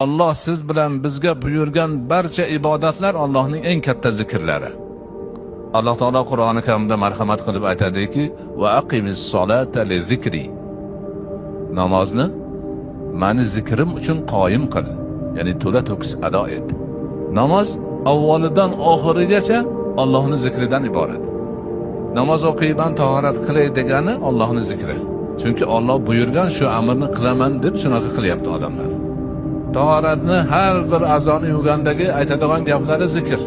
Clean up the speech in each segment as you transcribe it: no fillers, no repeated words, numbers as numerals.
Alloh siz bilan bizga buyurgan barcha ibodatlar Allohning eng katta zikrlari. Alloh taolo Qur'oni Karimda marhamat qilib aytadiki: "Va aqimis solata li zikri." Namozni meni zikrim uchun qoyim qil, ya'ni to'la to'kis ado et. Namoz avvalidan oxirigacha Allohning zikridan iborat. Namoz o'qiyman, tahorat qilay degani Allohning zikri. Chunki Alloh buyurgan shu amrni qilaman deb shunaqa qilyapti odamlar. Tahoratni har bir azoni yugandagi aytadigan gaplari zikr.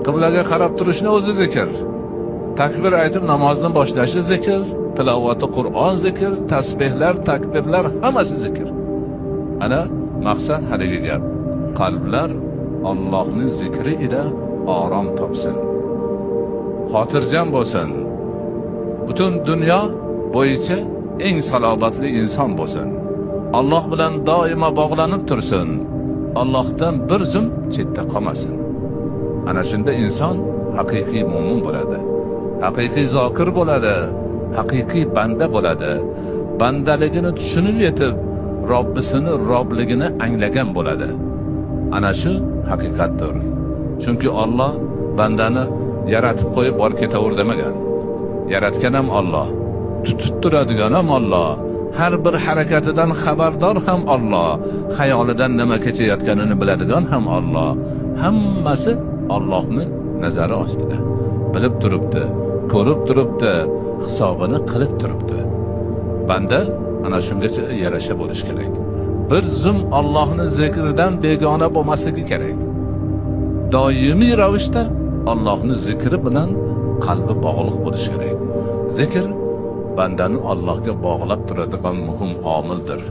Qiblaga qarab turishni o'zi zikr. Takbir aytib namozni boshlashi zikr, tilovati Qur'on zikr, tasbihlar, takbirlar hammasi zikr. Ana maqsad haligi gap. Qalblar Allohning zikri ila orom topsin. Xotirjam bo'lsin. Butun dunyo bo'yicha eng salobatli inson bo'lsin. Alloh bilan doimo bog'lanib tursin. Allohdan bir zum chetda qolmasin. Ana shunda inson haqiqiy mo'min bo'ladi. Haqiqiy zokir bo'ladi. Haqiqiy banda bo'ladi. Bandaligini tushunib yetib, Robbisini robligini anglagan bo'ladi. Ana shu haqiqatdir. Chunki Alloh bandani yaratib qo'yib bor ketaver demagan. Yaratgan ham Alloh, tutib turadigan ham Alloh, har bir harakatidan xabardor ham Alloh, xayolidan nima kechayotganini biladigan ham Alloh. Hammasi Allohning nazari ostida. Bilib turibdi, ko'rib turibdi, hisobini qilib turibdi. Banda ana shungacha yarasha bo'lish kerak. Bir zum Allohning zikridan begona bo'lmasligi kerak. Doimiy ravishda Allohning zikri bilan qalbi bog'liq bo'lishi kerak. Zikr bandani Allohga bog'lab turadigan muhim omildir.